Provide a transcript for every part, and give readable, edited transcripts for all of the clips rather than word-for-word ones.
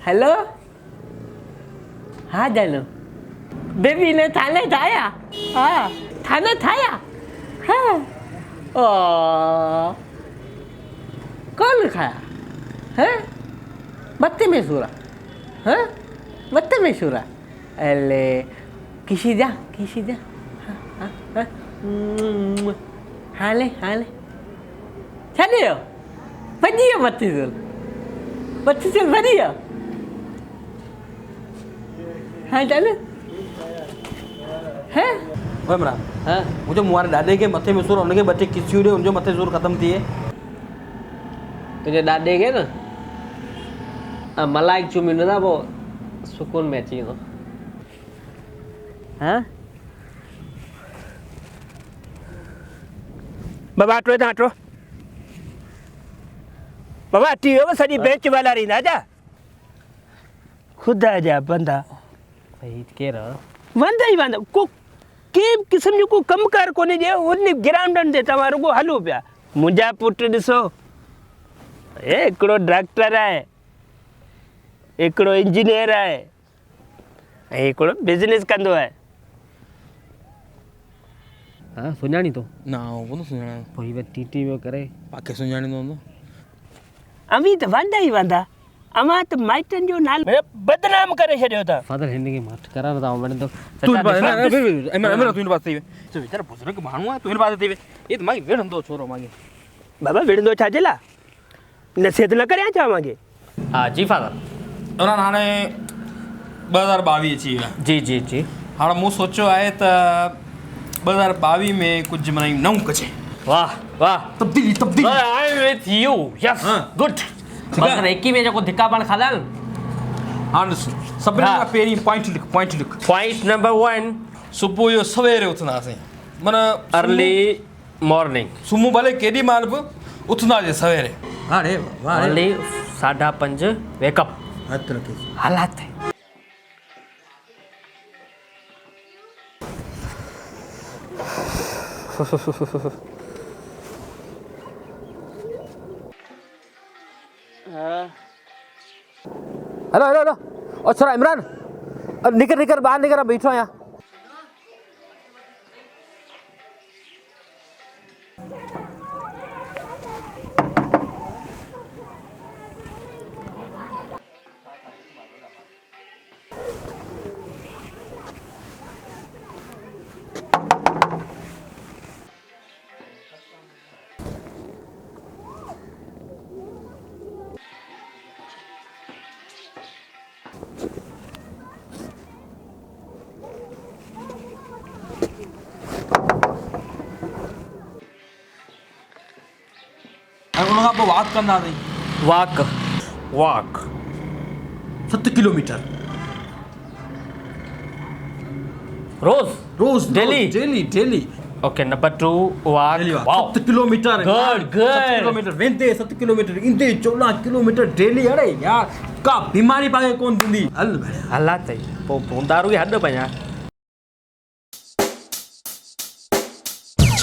Hello हाँ जानू baby ने थाने थाया हाँ थाने थाया हाँ ओ कौन खाया है बत्ती में सूरा हाँ बत्ती में सूरा अले किसी जा हाँ हाँ हाँ हाले छाड़ियो भजियो बत्ती से भजियो हाँ चालू है ओए इमरान हाँ मुझे मुआरे दादे के मथे में सूर उनके बच्चे किसी हुए उनके मथे सूर खत्म थी है तुझे दादे के ना मलाई चुमी ना वो सुकून में चाहिए तो हाँ बाबा आटो बाबा टीवी में सॼी बेंच वाला रही ना जा खुदा जा बंदा भाई केर वांदा ई वांदा को केम किस्म जो को कमकार कोने जे उन ग्राउंडन ते तवारो को हलो पिया मुंजा पुट ॾिसो ए हिकिड़ो डॉक्टर आहे हिकिड़ो इंजीनियर आहे ऐं हिकिड़ो बिजनेस कंदो आहे हाँ सुञाणी तो ना वो तो सुना भाई वे टीटी में करे पाके सुनाने दो अमी त वांदा ई वांदा अमा त माइटन जो नाल बदनाम करे छॾियो था फादर हिंदी की माठ करा रहा हूं मैंने तो तू इमरान तू इन बात सही तो बेचारा बुजुर्ग मानू है तू इन बात सही ये तो मागी वेण दो छोरो मागी बाबा विड़ंदो छा जे ला नसीहत न करियां छा मांगे हाँ जी फादर इमरान हाणे 2022 अची वियो आहे जी जी जी हाणे मूं सोचियो आहे त 2022 में कुझु माना नओं कजे वाह वाह तब्दीली I am with you yes हाँ। गुड बस रेकी में जो धिक्का पान खादा हाणे सभिनी खां पहिरीं पॉइंट लिख पॉइंट नंबर 1 सुबुह जो सवेरे उथंदासीं माना अर्ली मॉर्निंग सुम्हूं भले केॾी महिल बि उथंदासीं सवेरे हाणे अर्ली 5:30 वेकअप हथ रखी हालात है हेलो और छोरा इमरान निकल बाहर निकल बैठो यहाँ उनखां पोइ वॉक कंदासीं वॉक 7 किलोमीटर रोज daily okay number 2 walk wow 7 kilometre good 7 kilometre वेंदे 7 किलोमीटर ईंदे 14 किलोमीटर डेली अरे यार का बीमारी पाके कोन थींदी हल भेण हालात है पो दारू की हद पया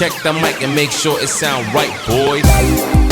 Check the mic and make sure it sound right, boys.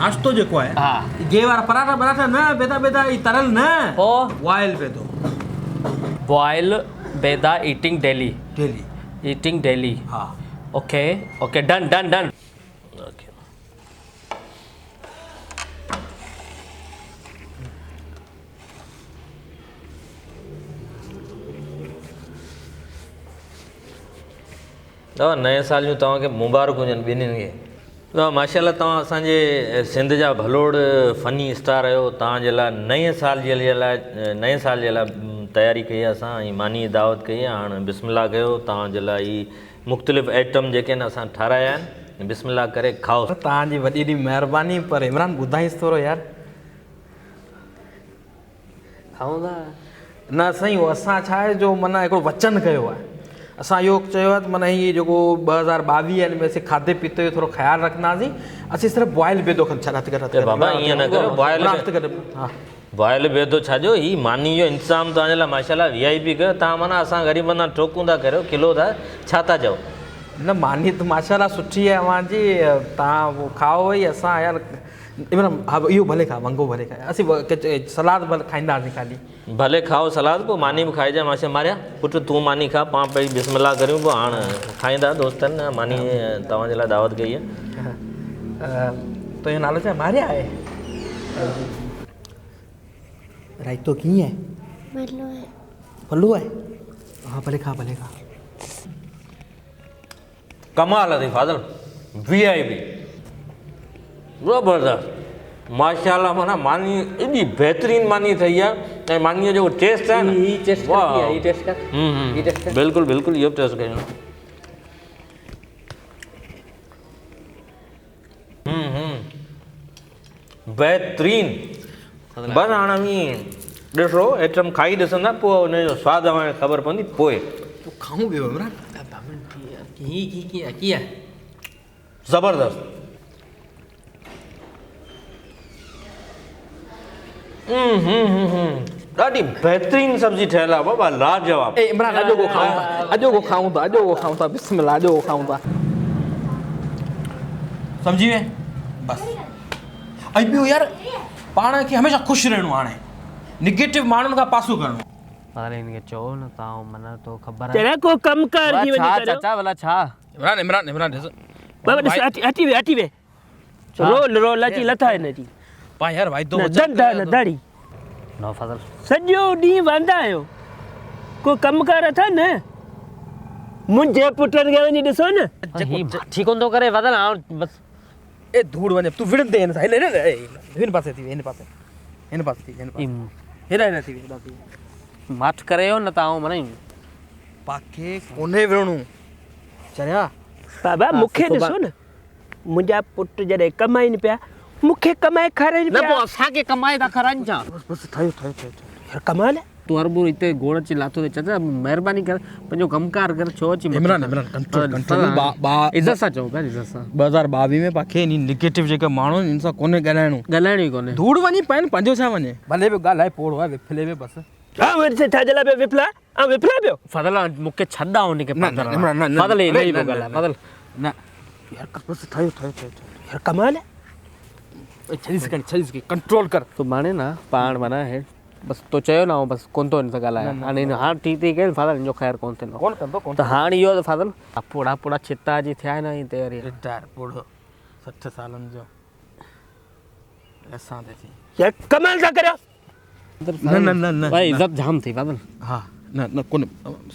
नाश्तो जेको आहे हाँ गे वारा पराठा न बेदा ई तरल न ओ बॉयल बेदो बॉयल बेदा ईटिंग डेली डेली हाँ ओके डन ओके नए साल जूं तव्हांखे मुबारक हुजनि ॿिन्हिनि खे माशाल्लाह तव्हां असांजे सिंध जा भलोड़ फ़नी स्टार आहियो तव्हांजे लाइ नए साल जे लाइ तयारी कई आहे असां ऐं मानी दावत कई आहे हाणे बिस्मिल्लाह कयो तव्हांजे लाइ मुख़्तलिफ़ आइटम जेके आहिनि असां ठाराया आहिनि बिस्मिल्लाह करे खाओ तव्हांजी वॾी एॾी महिरबानी पर इमरान ॿुधाईंसि थोरो यार खाऊं था न साईं उहो असां छा आहे जो माना हिकिड़ो वचन कयो आहे असां इहो चयो आहे त माना हीअ जेको 2022 में असीं खाधे पीते जो थोरो ख़्यालु रखंदासीं असीं सिर्फ़ु बॉइल बेदो खनि छॾा ए बाबा ईअं न कयो बॉइल हा बॉइल बेदो छाजो ही मानी जो इंतज़ाम तव्हांजे लाइ माशाल्लाह VIP कयो तव्हां माना असां ग़रीबनि सां टोकूं था करियो किलो था छा था चओ न मानी त माशाल्लाह सुठी आहे अव्हांजी तव्हां उहो खाओ वई असां यार हा इहो भले खा वंगो भले खाए असीं सलाद भले खाईंदासीं ख़ाली भले खाओ सलाद पोइ मानी बि खाइजांइ माशा मारिया पुटु तूं मानी खा पाण पहिरीं बिस्मिल्लाह करियूं पोइ हाणे खाईंदा दोस्तनि मानी तव्हांजे लाइ दावत कई आहे तुंहिंजो नालो छा मारिया आहे रायतो कीअं आहे फलू आहे हा भले खा कमाल अथई फादर VIP ज़बरदस्त माशाल्लाह माना मानी एॾी बहितरीनु मानी ठही आहे ऐं मानीअ जो टेस्ट आहे न वाह बिल्कुलु बिल्कुलु इहो बि टेस्ट कयूं बहितरीनु बसि हाणे हीअं ॾिसो आइटम खाई ॾिसंदा पोइ हुनजो सवादु तव्हांखे ख़बर पवंदी पोइ खाऊं पियो इमरान कीअं ज़बरदस्त ॾाढी बहितरीनु सब्जी ठहियल आहे बाबा लाजवाब ए इमरान अॼो को खाऊं था बिस्मिल्लाह अॼो को खाऊं था सम्झी वे बसि ऐं ॿियो यार पाण खे हमेशह ख़ुशि रहणो हाणे निगेटिव माण्हुनि खां पासो करिणो पर इनके चओ न तव्हां मन तो ख़बर तेरा को कमकार जी वञी छा करियो चाचा भला छा इमरान ॾिस बाबा ॾिस हटी वे रोल अची लथा हिन जी पा यार भाई तो धंधा न दाढ़ी नो फजल सॼो ॾींहुं वांदा आहियो को कमकार अथव न मुंहिंजे पुटनि खे वञी ॾिसो न ठीक कोन थो करे फजल हां बस ए धूड़ वञे तूं विड़ंदे हिन सां हिन पासे थी हिन पासे हेॾा थी वे माठ करियो न तव्हां मन पाके कोने विड़णो चरिया बाबा मूंखे ॾिसो न मुंहिंजा पुट जॾहिं कमाइनि पिया मूंखे कमाए खाराइनि न पिया पोइ असांखे कमाए था खाराइनि छा बसि ठहियो यार कमाल आहे तूं हरबुर हिते गोड़ अची लाथो चाचा महिरबानी कर पंहिंजो कमकार कर छो अची इमरान कंट्रोल इज़त सां चओ पिया इज़त सां 2022 में पाके इन निगेटिव जेके माण्हू इन सां कोन्हे ॻाल्हाइणो ई कोन्हे धूड़ वञी पाइनि पंहिंजो छा वञे भले बि ॻाल्हाए पोड़ो आहे विफले में बसि हा वरी छाजे लाइ पियो विफला पियो फजल मूंखे छॾा हुनखे न फजल इलाही पियो ॻाल्हाए फजल न यार बसि ठहियो यार कमाल आहे छॾी सघनि कंट्रोल कर तूं माने न पाण माना हे बसि तो चयो न बसि कोन थो हिन सां ॻाल्हाए हाणे हाणे ठीक थी कयो फजल हिनजो ख़ैरु कोन थींदो कोन कंदो कोन त हाणे इहो फजल पोड़ा छिता जी थिया आहिनि तयारी रिटायर बूढ़ो 60 सालनि जो असां ते थी यार कमाल था करियो न भाई इज़त जाम थी फजल हा न कोन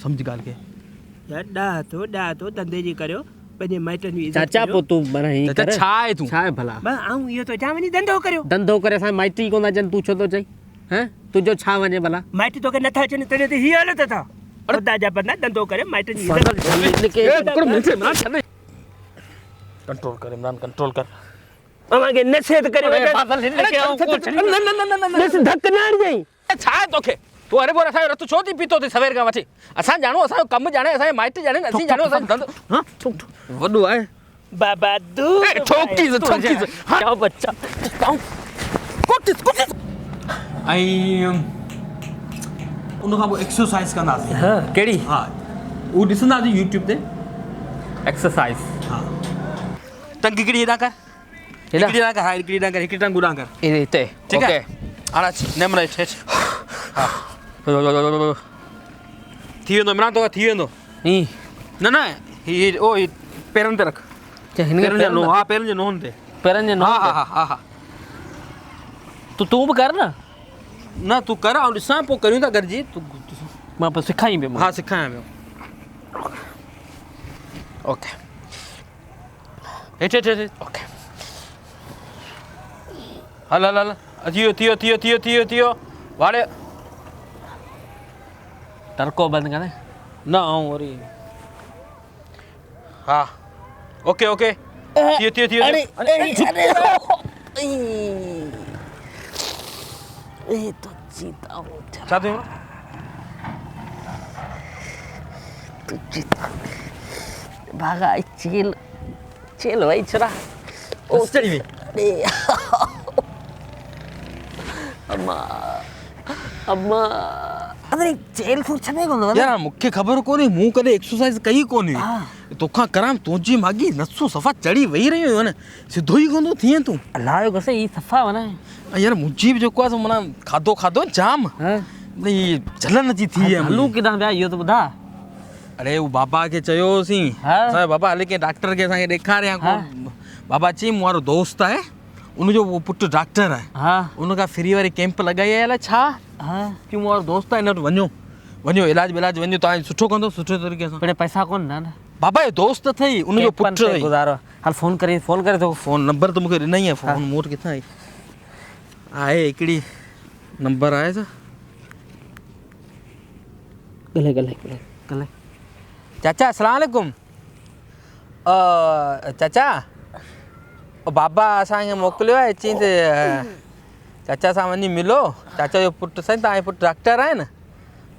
सम्झ ॻाल्हि खे यार ॾाह तो धंधे जी करियो पंहिंजे माइटनि जी चाचा पोइ तूं माना हीअं कर छा आहे तूं छा आहे भला मां आऊं इहो तो जाम वञी धंधो करियो धंधो करे असां माइट ई कोन अचनि तूं छो थो चई हैं तुंहिंजो छा वञे भला माइट तोखे नथा अचनि तॾहिं त हीअ हालत अथव ख़ुदा जा बंदा धंधो करे माइटनि जी इज़त कंट्रोल कर इमरान कंट्रोल कर अवांखे नसीहत करे धक न हणजांइ छा आहे तोखे तूं अरे बोर असांजो रतु छो थी पीतो थी सवेर खां वठी असां ॼाणो असांजो कमु ॼाणे असांजे माइट ॼाणे असीं ॼाणो असांजो धंधो वॾो आहे बाबा दूर ठोकीस क्या बच्चा ऐं उन खां पोइ एक्सरसाइज कंदासीं हा कहिड़ी हा उहो ॾिसंदासीं यूट्यूब ते एक्सरसाइज हा टंग हिकिड़ी हेॾा कर हिकिड़ी हेॾा कर हा हिकिड़ी हेॾा कर हिकिड़ी टंग गुॾा कर हिते ठीकु आहे हाणे अच नेम राइट हेठि हा थी वेंदो इमरान तो थी वेंदो ही न ही ओ पेरनि ते रख पेरनि जे नोह हा पेरनि जे नोहनि ते पेरनि जे हा हा हा हा तूं बि कर न न तूं कर ऐं ॾिसां पोइ करियूं था गॾिजी तूं मां पोइ सेखारीं पियो हा सेखारियां पियो ओके हेठि हेठि ओके हल हल हल थी वियो वाड़े टरको बंदि करे न ऐं वरी हा ओके थी वियो जीता हूँ छा थियो तू जीता भागा चेल चेल भाई छोरा ओ चढ़ी वी अरे अम्मा अम्मा अरे चेल फुर छने कोन यार मूंखे ख़बर कोन्हे मूं कॾहिं एक्सरसाइज कई कोन्हे तोखां करां तुंहिंजी मागी नसो सफ़ा चढ़ी वेही रहियूं आहिनि सिधो ई कोन थो थिए तूं अलायो कसे ई सफ़ा वना यार मुंहिंजी बि जेको आहे माना खाधो जाम भई जलन अची थी आहे हलू किदां विया इहो त ॿुधा अरे उहो बाबा खे चयोसीं असांजो बाबा हले कंहिं डॉक्टर खे असांखे ॾेखारियां को बाबा चई मूं वारो दोस्त आहे उनजो वो पुटु डॉक्टर आहे हा उनखां फ्री वारी कैंप लॻाई आहे अलाए छा हा कि मूं वारो दोस्त आहे हिन वटि वञो इलाज वञो तव्हां सुठो कंदो सुठे तरीक़े सां पर पैसा कोन ना बाबा जो दोस्त अथई उनजो पुटु अथई गुज़ारो हल फोन करे तो फोन नंबर त मूंखे ॾिनई आहे फोन मूं वटि किथां आहे हिकिड़ी नंबर आहे छा गले चाचा अस्सलाम वालेकुम चाचा बाबा असांखे मोकिलियो आहे चई त चाचा सां वञी मिलो चाचा जो पुटु साईं तव्हांजो पुटु डॉक्टर आहे न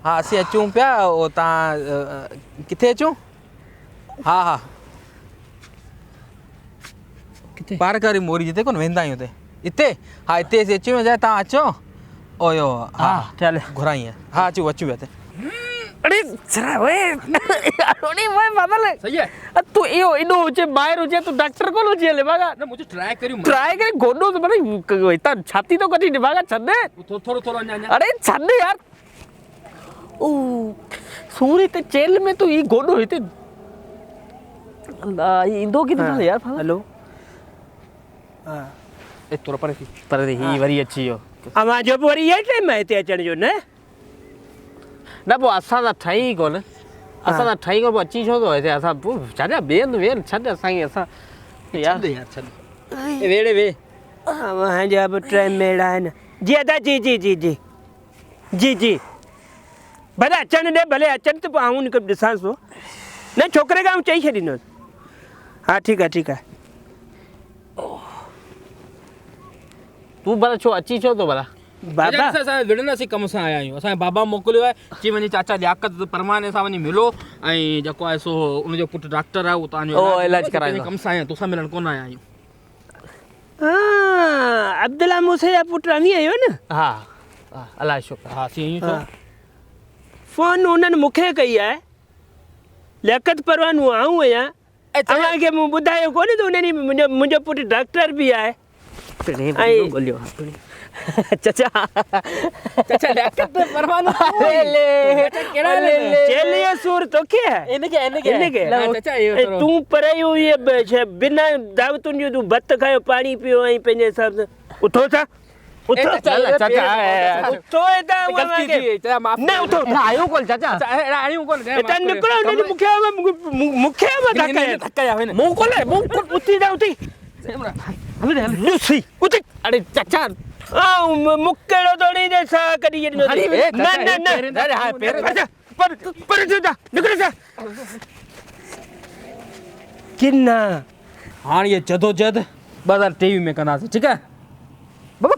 हा असीं अचूं पिया उहो तव्हां किथे अचूं हा किथे पारकारी मोरी जिते कोन वेंदा आहियूं हुते हिते हा हिते असीं अचूं जाए तव्हां अचो ओयो हा चल घुराई आहे हा अचूं हिते अरे जरा ओए अरे ओए बादल सही है तू इहो एॾो हुजे ॿाहिरि हुजे तू डॉक्टर कोन हुजे हले भागा न मुझे ट्राई करे गोॾो त भले हितां छाती तो कढी भागा छॾ थोरो अञा अरे छॾ यार ओ सूरी ते चेल में तू ई गोॾो हिते अल्लाह ई ईंदो किथां यार हेलो हा ए थोरो पर ही वरी अची वियो अमां जो बि वरी इहे टाइम आहे हिते अचण जो न न पोइ असां त ठही कोन असां त ठही कोन पोइ अची छो थो हिते असां पोइ छॾ ॿिए वेर छॾ असांखे असां यार छॾ वेड़े वे मुंहिंजा बि टे मेड़ आहिनि जी अदा जी भले अचनि ॾे भले अचनि त पोइ आऊं उनखे ॾिसांसि थो न छोकिरे खे आऊं चई छॾींदुसि हा ठीकु आहे तूं भला छो अची छो थो भला बाबा असां विड़नासी कम सां आया आहियूं असांजे बाबा मोकिलियो आहे चई वञी चाचा लियाकत परमाने सां वञी मिलो ऐं जेको आहे सो उनजो पुटु डॉक्टर आहे उहो तव्हांजो इलाज कराईंदो कम सां आया आहियूं तोसां मिलण कोन आया आहियूं हा अब्दुल्ला मूसे जा पुटु अमी आयो न हा अलाह शुक्र हा सी यूं फोन उन्हनि मूंखे कई आहे लियाकत परवानो आऊं आहियां तव्हांखे मूं ॿुधायो कोन्हे त उन ॾींहुं मुंहिंजो पुटु डॉक्टर बि आहे ॻोल्हियो चाचा लियाकत परवानो चेलियो सूर तोखे आहे इनखे तूं पर इहे बिना दावतुनि जो तूं भत खायो पाणी पियो ऐं पंहिंजे हिसाब सां उथो छा अरे चाचा मुक्केड़ो थोड़ी दे सा करी न पर निकल जा किन्ना हाणे ये जदोजहद 2023 में कंदासीं ठीकु आहे बाबा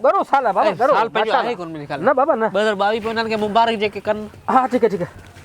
गरो साल आहे बाबा गरो साल पंहिंजो आहे कोन निकाल न बाबा न 2022 पे उन्हनि खे मुबारक जेके कनि हा ठीकु आहे